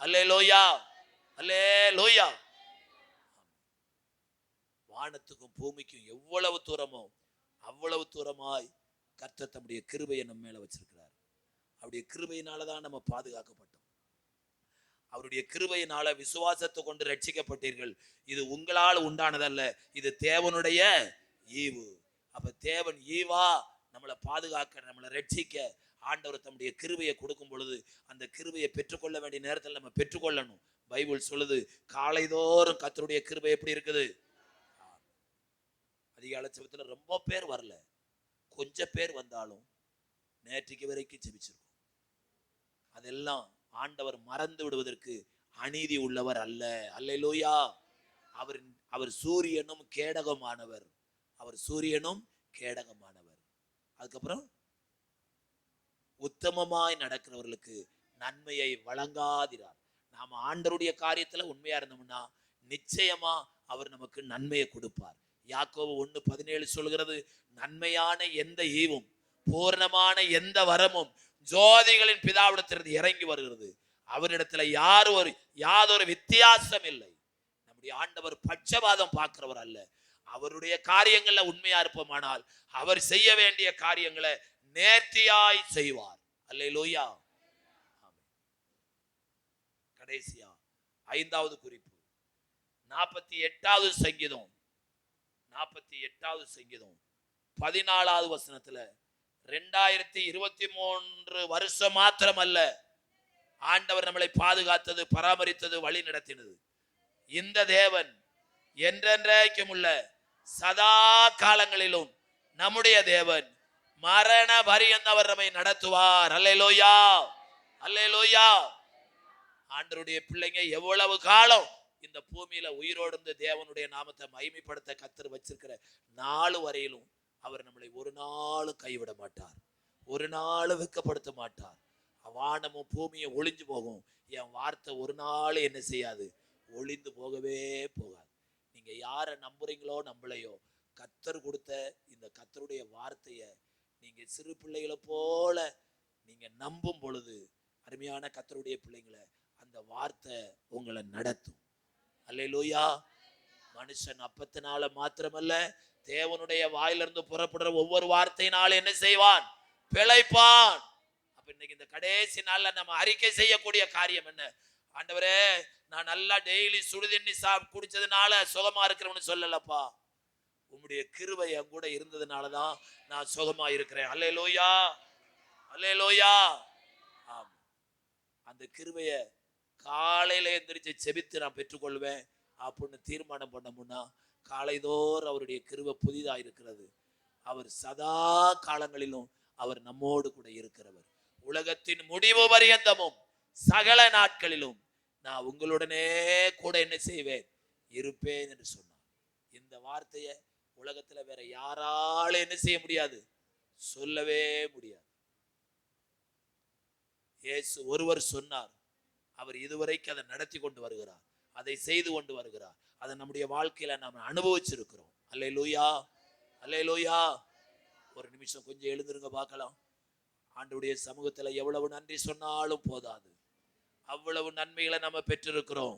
அல்லேலூயா, அல்லேலூயா. வானத்துக்கும் பூமிக்கும் எவ்வளவு தூரமோ அவ்வளவு தூரமாய் கர்த்தர் தம்முடைய கிருபையை நம்ம மேல வச்சிருக்கிறார். அவருடைய கிருபையினாலதான் நம்ம பாதுகாக்கப்பட்டோம். அவருடைய கிருபையினால விசுவாசத்தை கொண்டு ரட்சிக்கப்பட்டீர்கள். இது உங்களால் உண்டானதல்ல, இது தேவனுடைய ஈவு. அப்ப தேவன் ஈவா நம்மளை பாதுகாக்க, நம்மளை ரட்சிக்க ஆண்டவர் தம்முடைய கிருபையை கொடுக்கும் பொழுது அந்த கிருபையை பெற்றுக்கொள்ள வேண்டிய நேரத்தில் நம்ம பெற்றுக்கொள்ளணும். பைபிள் சொல்லுது, காலைதோறும் கர்த்தருடைய கிருபை எப்படி இருக்குது. அதிகாலை ஜெபத்துல ரொம்ப பேர் வரல, கொஞ்சம் பேர் வந்தாலும் நேற்றுக்கு வரைக்கும் ஜெபிச்சிருக்கோம். அதெல்லாம் ஆண்டவர் மறந்து விடுவதற்கு அநீதி உள்ளவர் அல்ல. அல்லேலூயா. அவர் சூரியனும் கேடகமானவர். அவர் சூரியனும் கேடகமானவர். அதுக்கப்புறம் உத்தமமாய் நடக்கிறவர்களுக்கு நன்மையை வழங்காதிரார். நாம ஆண்டவருடைய காரியத்துல உண்மையா இருந்தோம்னா நிச்சயமா அவர் நமக்கு நன்மையை கொடுப்பார். யாக்கோபு 1:17 சொல்கிறது, நன்மையான எந்த ஈவும் பூர்ணமான எந்த வரமும் ஜோதிகளின் பிதாவிடத்திலிருந்து இறங்கி வருகிறது. அவரிடத்துல யாதொரு வித்தியாசம் இல்லை. நம்முடைய ஆண்டவர் பட்சபாதம் பார்க்கிறவர் அல்ல. அவருடைய காரியங்கள்ல உண்மையா இருப்போமானால் அவர் செய்ய வேண்டிய காரியங்களை நேர்த்தியாய் செய்வார். அல்லேலூயா. கடைசியா 5வது குறிப்பு, 48வது சங்கீதம். 48வது சங்கீதம் 14வது வசனத்துல 2023 வருஷம் மாத்திரம் அல்ல, ஆண்டவர் நம்மளை பாதுகாத்தது, பராமரித்தது, வழி நடத்தினது. இந்த தேவன் என்றென்றைக்கும் உள்ள சதா காலங்களிலும் நம்முடைய தேவன் மரண பரியந்தவர் நம்மை நடத்துவார். அல்லேலூயா, அல்லேலூயா. ஆண்டவருடைய பிள்ளைங்க எவ்வளவு காலம் இந்த பூமியில உயிரோடு இருந்து தேவனுடைய நாமத்தை மகிமைப்படுத்த கர்த்தர் வச்சிருக்கிற நாள் வரையிலும் அவர் நம்மளை ஒரு நாளும் கைவிட மாட்டார், ஒரு நாளும் வெட்கப்படுத்த மாட்டார். வானமும் பூமியும் ஒளிஞ்சு போகும், என் வார்த்தை ஒரு நாள் என்ன செய்யாது, ஒளிந்து போகவே போகாது. நீங்க யாரை நம்புறீங்களோ நம்பலையோ, கர்த்தர் கொடுத்த இந்த கர்த்தருடைய வார்த்தையை நீங்க சிறு பிள்ளைகளை போல நீங்க நம்பும் பொழுது, அருமையான கர்த்தருடைய பிள்ளைங்களை, அந்த வார்த்தை உங்களை நடத்தும். அல்லேலூயா. மனுஷன் அப்பத்தினால மாத்திரமல்ல, தேவனுடைய வாயிலிருந்து புறப்படுற ஒவ்வொரு வார்த்தையினால என்ன செய்வான், பிழைப்பான். அப்ப இன்னைக்கு இந்த கடைசி நாள்ல நம்ம அறிக்கை செய்யக்கூடிய காரியம் என்ன? ஆண்டவரே, நான் நல்லா டெய்லி சுடுதண்ணி குடிச்சதுனால சுகமா இருக்கிறவன்னு சொல்லலப்பா, உம்முடைய கிருபை என் கூட இருந்ததுனாலதான் நான் சுகமா இருக்கிறேன். அல்லேலூயா, அல்லேலூயா. ஆமா, அந்த கிருபைய காலையில எந்திரிச்சு செபித்து நான் பெற்றுக்கொள்வேன் அப்படின்னு தீர்மானம் பண்ணமுன்னா, காலைதோறும் அவருடைய கிருபை புதிதா இருக்கிறது. அவர் சதா காலங்களிலும் அவர் நம்மோடு கூட இருக்கிறவர். உலகத்தின் முடிவு பரியந்தமும் சகல நாட்களிலும் நான் உங்களுடனே கூட என்ன செய்வேன், இருப்பேன் என்று சொன்னார். இந்த வார்த்தையை உலகத்துல வேற யாரால என்ன செய்ய முடியாது, சொல்லவே முடியாது. இயேசு ஒருவர் சொன்னார், அவர் இதுவரைக்கும் அதை நடத்தி கொண்டு வருகிறார், அதை செய்து கொண்டு வருகிறார். அதை நம்முடைய வாழ்க்கையில நாம் அனுபவிச்சிருக்கிறோம். அல்லேலூயா, அல்லேலூயா. ஒரு நிமிஷம் கொஞ்சம் எழுந்திருங்க பார்க்கலாம். ஆண்டவருடைய சமூகத்துல எவ்வளவு நன்றி சொன்னாலும் போதாது. அவ்வளவு நன்மைகளை நம்ம பெற்றிருக்கிறோம்,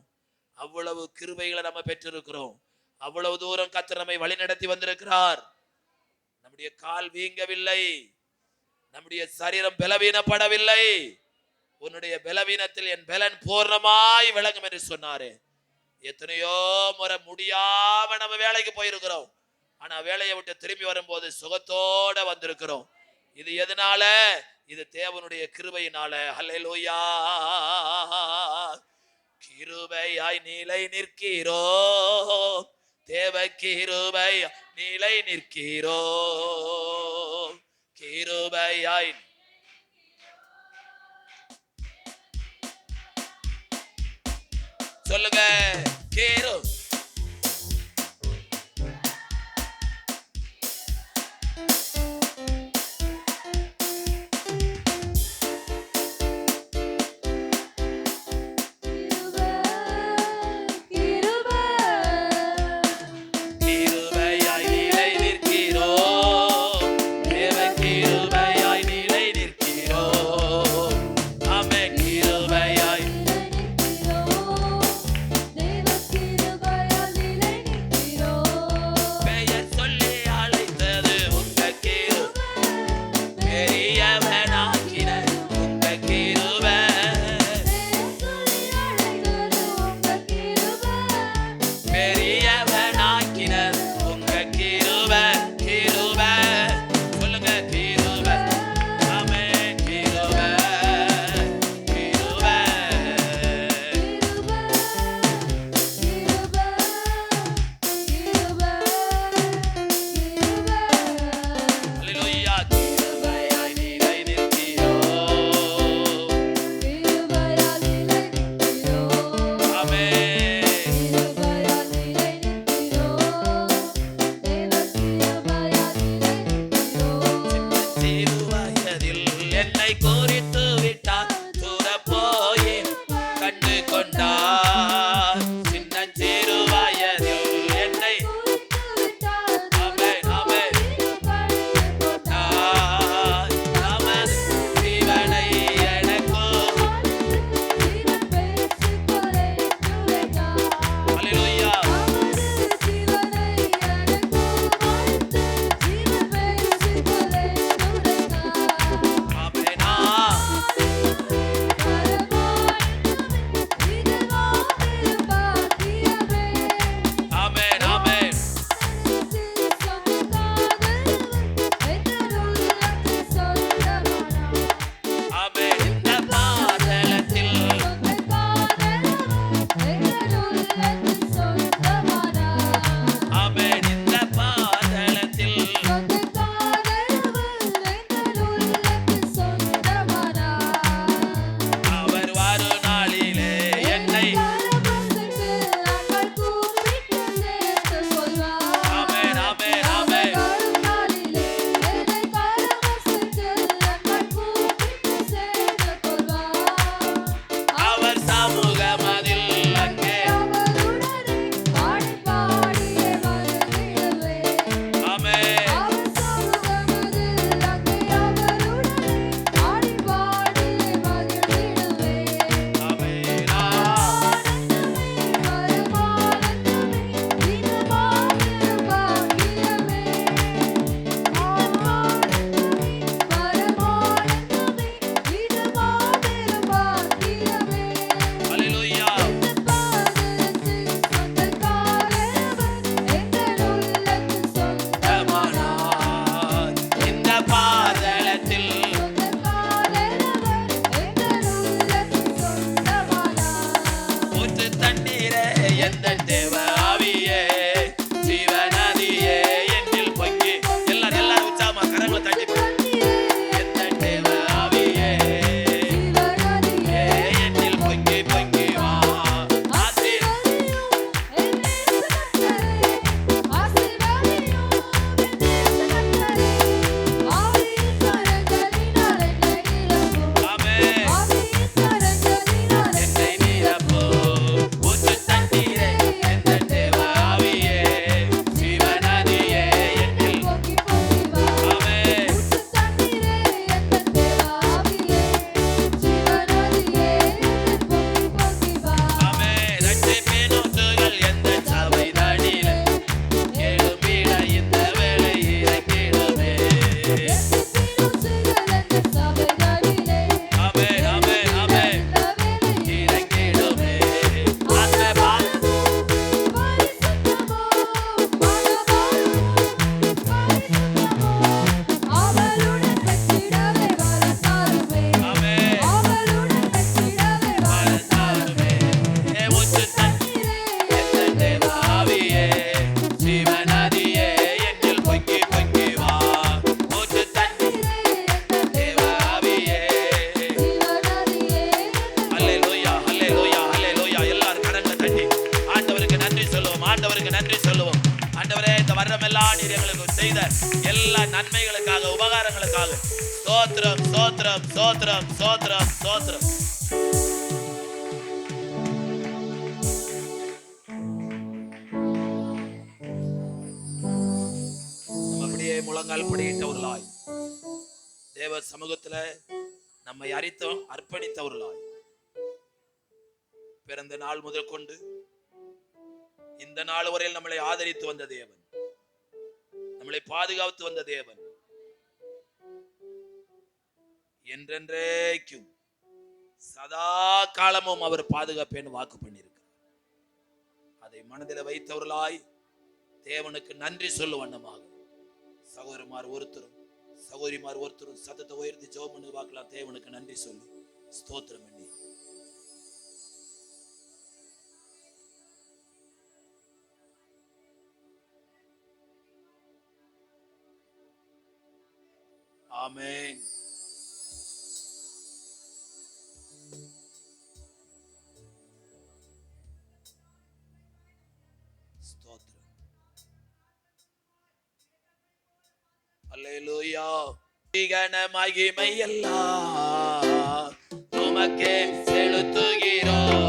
அவ்வளவு கிருபைகளை நம்ம பெற்றிருக்கிறோம், அவ்வளவு தூரம் கர்த்தர் நம்மை வழி நடத்தி வந்திருக்கிறார். நம்முடைய கால் வீங்கவில்லை, நம்முடைய சரீரம் பலவீனப்படவில்லை. உன்னுடைய பலவீனத்தில் என் பலன் பூர்ணமாய் விளங்கும் என்று சொன்னாரு. எத்தனையோ முறை முடியாம நம்ம வேலைக்கு போயிருக்கிறோம், ஆனா வேலையை விட்டு திரும்பி வரும்போது சுகத்தோட வந்திருக்கிறோம். இது எதனால? இது தேவனுடைய கிருபையினால. அல்லேலூயா. கிருபையாய் நிலை நிற்கிறோ, தேவ கிருபை நிலை நிற்கிறோ, கிருபையாய். சொல்லுங்க, கிரு பாதளத்தில் ஊற்று தண்ணீரே எந்த தேவ ஆவியே ஜீவநதியே என்னில் பொங்கி எல்லாரும் உற்சாகமா கரங்களை தட்டி எந்த தேவ ஆவியே என்னில் பொங்கி பொங்கி வா எல்லா நன்மைகளுக்காக உபகாரங்களுக்காக ஸ்தோத்திரம் ஸ்தோத்திரம் ஸ்தோத்திரம் ஸ்தோத்திரம் ஸ்தோத்திரம். அப்படியே முழங்கால் படியிட்டவர்களாய் தேவ சமூகத்துல நம்மை அர்ப்பணித்தவர்களாய் பிறந்த நாள் முதல் கொண்டு இந்த நாள் வரையில் நம்மளை ஆதரித்து வந்த தேவன், நம்மளை பாதுகாத்து வந்த தேவன், என்றென்றைக்கும் சதா காலமும் அவர் பாதுகாப்பேன்னு வாக்கு பண்ணியிருக்கிறார். அதை மனதில் வைத்தவர்களாய் தேவனுக்கு நன்றி சொல்லும் வண்ணமாக சகோதரிமார் ஒருத்தரும் சத்தத்தை உயர்த்தி ஜெபம் பண்ணி பார்க்கலாம். தேவனுக்கு நன்றி சொல்லி ஸ்தோத்திரம் பண்ணி ஆமென். ஸ்தோத்திரம். அல்லேலூயா. கன மகிமை எல்லாம் உமக்கே செலுத்துகிறோம்.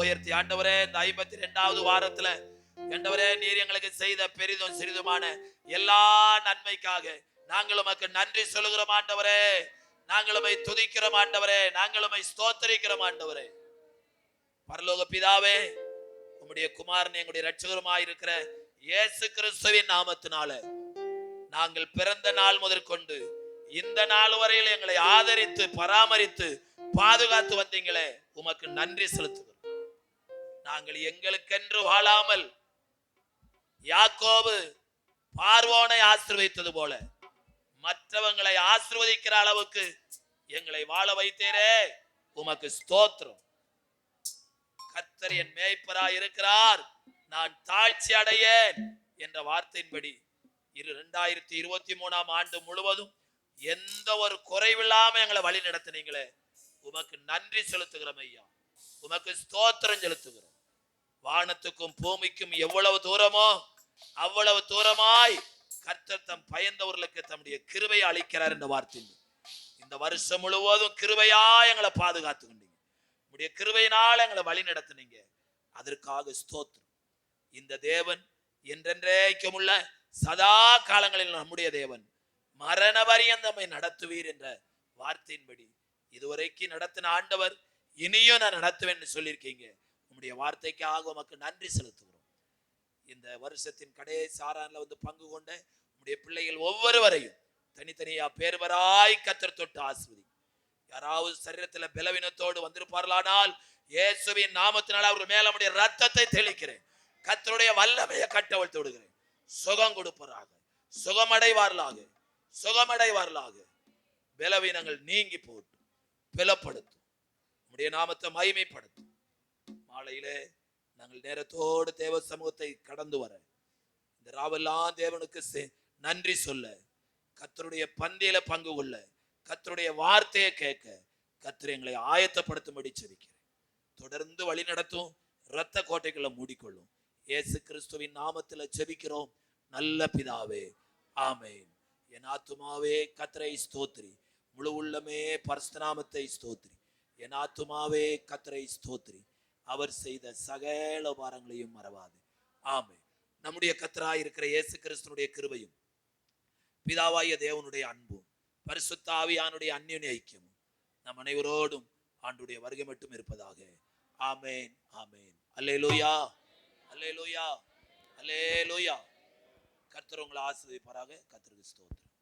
உயர்த்தி ஆண்டவரே, இந்த 52வது வாரத்துல ஆண்டவரே நீர் எங்களுக்கு செய்த பெரிதும் சிறிதுமான எல்லா நன்மைக்காக நாங்கள் உமக்கு நன்றி சொல்லுகிறோம் ஆண்டவரே. நாங்கள் உம்மை துதிக்கிறோம் ஆண்டவரே. நாங்கள் உம்மை ஸ்தோத்திரிக்கிறோம் ஆண்டவரே. பரலோக பிதாவே, உம்முடைய குமாரன் எங்களுடைய இரட்சகருமாய் இருக்கிற இயேசு கிறிஸ்துவின் நாமத்தினால நாங்கள் பிறந்த நாள் முதற்கொண்டு இந்த நாள் வரையில் எங்களை ஆதரித்து பராமரித்து பாதுகாத்து வந்தீங்களே, உமக்கு நன்றி செலுத்துகிறோம். நாங்கள் எங்களுக்கென்று வாழாமல் யாக்கோபு பார்வோனை ஆசீர்வதித்தது போல மற்றவங்களை ஆசீர்வதிக்கிற அளவுக்கு எங்களை வாழ வைத்தீரே, உமக்கு ஸ்தோத்திரம். கர்த்தர் என் மேய்ப்பராய் இருக்கிறார், நான் தாழ்ச்சி அடையேன். என்ற வார்த்தையின்படி 2023 ஆண்டு முழுவதும் எந்த ஒரு குறைவில்லாம எங்களை வழி நடத்தினீங்களே, உமக்கு நன்றி செலுத்துகிறோம் ஐயா. உமக்கு ஸ்தோத்திரம் செலுத்துகிறோம். வானத்துக்கும் பூமிக்கும் எவ்வளவு தூரமோ அவ்வளவு தூரமாய் கர்த்தர் தம் பயந்தவர்களுக்கு தம்முடைய கிருபையை அளிக்கிறார் என்ற வார்த்தை. இந்த வருஷம் முழுவதும் கிருபையா எங்களை பாதுகாத்து கொண்டீங்க. உங்களுடைய கிருபையினால் எங்களை வழி நடத்தினீங்க. அதற்காக ஸ்தோத்திரம். இந்த தேவன் என்றென்றைக்கும் உள்ள சதா காலங்களில் நம்முடைய தேவன் மரண பரியந்தம் நடத்துவீர் என்ற வார்த்தையின்படி இதுவரைக்கும் நடத்தின ஆண்டவர் இனியும் நான் நடத்துவேன் சொல்லியிருக்கீங்க. உங்களுடைய வார்த்தைக்காக உமக்கு நன்றி செலுத்துகிறோம். இந்த வருஷத்தின் கடைசி ஆறாண்டுல வந்து பங்கு கொண்ட உங்களுடைய பிள்ளைகள் ஒவ்வொருவரையும் தனித்தனியா பேர்வராய் கர்த்தர் தொட்டு ஆசீர்வதி. யாராவது சரீரத்தில் பலவீனத்தோடு வந்திருப்பார்களானால் இயேசுவின் நாமத்தினால் அவர் மேல நம்முடைய ரத்தத்தை தெளிக்கிறேன். கர்த்தருடைய வல்லமையை கட்டவிழ்த்து விடுகிறேன். சுகம் கொடுப்பாராக, சுகமடைவார்களாக, சுகமடைவார்களாக. பலவீனங்கள் நீங்கி போட்டு பலப்படுத்தும், நம்முடைய நாமத்தை மகிமைப்படுத்தும். மாலையிலே நாங்கள் நேரத்தோடு தேவ சமூகத்தை கடந்து வர இந்த ராவெல்லாம் தேவனுக்கு நன்றி சொல்ல, கர்த்தருடைய பந்தியில பங்கு கொள்ள, கர்த்தருடைய வார்த்தையை கேட்க கர்த்தர் எங்களை ஆயத்தப்படுத்தும்படி ஜெபிக்கிறேன். தொடர்ந்து வழி நடத்தும், இரத்த கோட்டைகளை மூடிக்கொள்ளும். இயேசு கிறிஸ்துவின் நாமத்தில் ஜெபிக்கிறோம் நல்ல பிதாவே, ஆமென். என் ஆத்துமாவே கர்த்தரை ஸ்தோத்திரி, முழு உள்ளமே பரிசுத்த நாமத்தை ஸ்தோத்திரி. என் ஆத்துமாவே கர்த்தரை ஸ்தோத்திரி, அவர் செய்த சகல உபகாரங்களையும் மறவாது. ஆமென். நம்முடைய கர்த்தராய் இருக்கிற இயேசு கிறிஸ்துவினுடைய கிருபையும் பிதாவாகிய தேவனுடைய அன்பும் பரிசுத்த ஆவியானுடைய அந்யோன்ய ஐக்கியமும் நம் அனைவரோடும் ஆண்டுடைய வருகை மட்டும் இருப்பதாக. ஆமென், ஆமென். அல்லேலூயா, அல்லேலூயா, அல்லேலூயா. கர்த்தர் உங்களை ஆசீர்வதிப்பாராக. கர்த்தருக்கு ஸ்தோத்திரம்.